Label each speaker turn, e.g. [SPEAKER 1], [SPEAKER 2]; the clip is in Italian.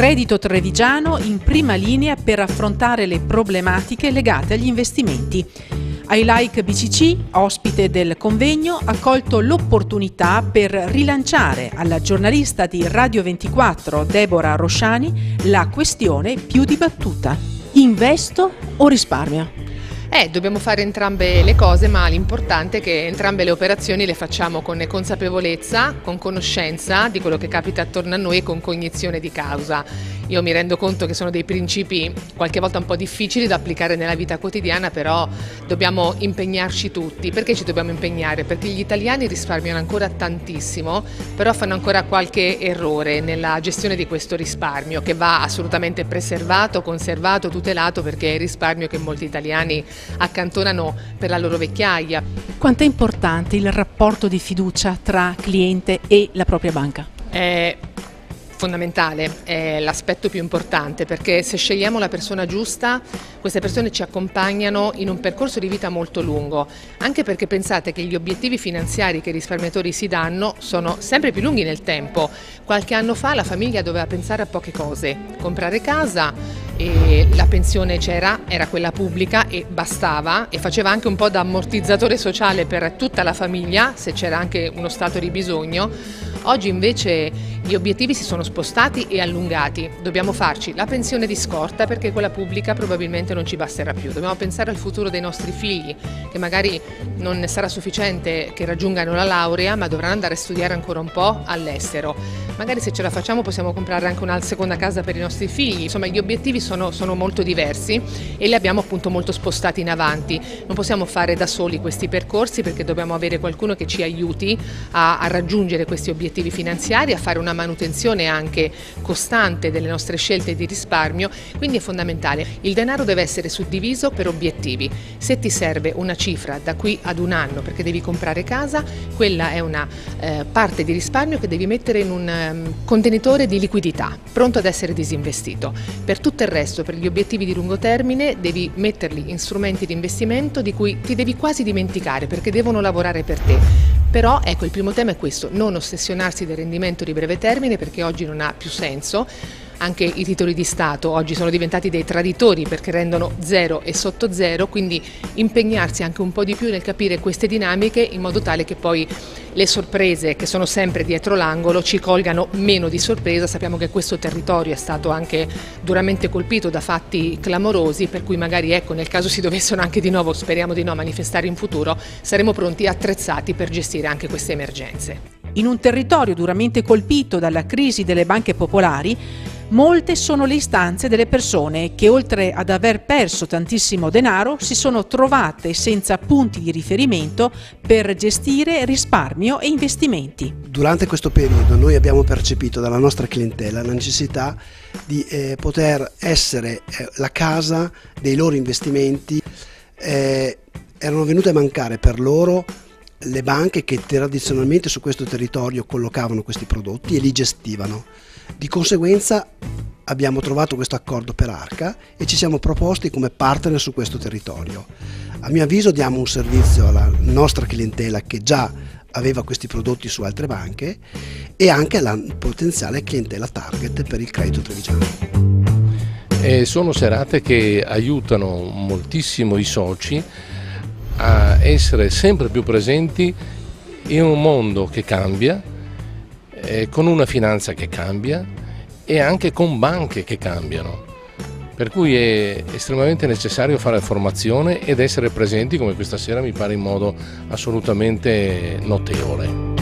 [SPEAKER 1] Credito Trevigiano in prima linea per affrontare le problematiche legate agli investimenti. iLike BCC, ospite del convegno, ha colto l'opportunità per rilanciare alla giornalista di Radio 24 Deborah Rosciani la questione più dibattuta: investo o risparmio?
[SPEAKER 2] Dobbiamo fare entrambe le cose, ma l'importante è che entrambe le operazioni le facciamo con consapevolezza, con conoscenza di quello che capita attorno a noi e con cognizione di causa. Io mi rendo conto che sono dei principi qualche volta un po' difficili da applicare nella vita quotidiana, però dobbiamo impegnarci tutti. Perché ci dobbiamo impegnare? Perché gli italiani risparmiano ancora tantissimo, però fanno ancora qualche errore nella gestione di questo risparmio, che va assolutamente preservato, conservato, tutelato, perché è il risparmio che molti italiani accantonano per la loro vecchiaia.
[SPEAKER 1] Quanto è importante il rapporto di fiducia tra cliente e la propria banca?
[SPEAKER 2] È fondamentale, è l'aspetto più importante, perché se scegliamo la persona giusta, queste persone ci accompagnano in un percorso di vita molto lungo, anche perché pensate che gli obiettivi finanziari che i risparmiatori si danno sono sempre più lunghi nel tempo. Qualche anno fa la famiglia doveva pensare a poche cose: comprare casa, e la pensione c'era, era quella pubblica e bastava, e faceva anche un po' da ammortizzatore sociale per tutta la famiglia se c'era anche uno stato di bisogno. Oggi invece gli obiettivi si sono spostati e allungati. Dobbiamo farci la pensione di scorta, perché quella pubblica probabilmente non ci basterà più. Dobbiamo pensare al futuro dei nostri figli, che magari non ne sarà sufficiente che raggiungano la laurea, ma dovranno andare a studiare ancora un po' all'estero. Magari se ce la facciamo possiamo comprare anche una seconda casa per i nostri figli. Insomma, gli obiettivi sono molto diversi e li abbiamo appunto molto spostati in avanti. Non possiamo fare da soli questi percorsi, perché dobbiamo avere qualcuno che ci aiuti a raggiungere questi obiettivi finanziari, a fare una manutenzione anche costante delle nostre scelte di risparmio. Quindi è fondamentale. Il denaro deve essere suddiviso per obiettivi. Se ti serve una cifra da qui ad un anno perché devi comprare casa, quella è una parte di risparmio che devi mettere in un contenitore di liquidità, pronto ad essere disinvestito. Per tutto il resto, per gli obiettivi di lungo termine, devi metterli in strumenti di investimento di cui ti devi quasi dimenticare, perché devono lavorare per te. Però ecco, il primo tema è questo: non ossessionarsi del rendimento di breve termine, perché oggi non ha più senso. Anche i titoli di Stato oggi sono diventati dei traditori, perché rendono zero e sotto zero, quindi impegnarsi anche un po' di più nel capire queste dinamiche, in modo tale che poi le sorprese, che sono sempre dietro l'angolo, ci colgano meno di sorpresa. Sappiamo che questo territorio è stato anche duramente colpito da fatti clamorosi, per cui magari, ecco, nel caso si dovessero anche di nuovo, speriamo di no, manifestare in futuro, saremo pronti e attrezzati per gestire anche queste emergenze.
[SPEAKER 1] In un territorio duramente colpito dalla crisi delle banche popolari, molte sono le istanze delle persone che, oltre ad aver perso tantissimo denaro, si sono trovate senza punti di riferimento per gestire risparmio e investimenti.
[SPEAKER 3] Durante questo periodo noi abbiamo percepito dalla nostra clientela la necessità di poter essere la casa dei loro investimenti. Erano venute a mancare per loro le banche che tradizionalmente su questo territorio collocavano questi prodotti e li gestivano. Di conseguenza abbiamo trovato questo accordo per Arca e ci siamo proposti come partner su questo territorio. A mio avviso diamo un servizio alla nostra clientela che già aveva questi prodotti su altre banche e anche alla potenziale clientela target per il credito trevigiano.
[SPEAKER 4] Sono serate che aiutano moltissimo i soci a essere sempre più presenti in un mondo che cambia, con una finanza che cambia e anche con banche che cambiano, per cui è estremamente necessario fare formazione ed essere presenti, come questa sera mi pare, in modo assolutamente notevole.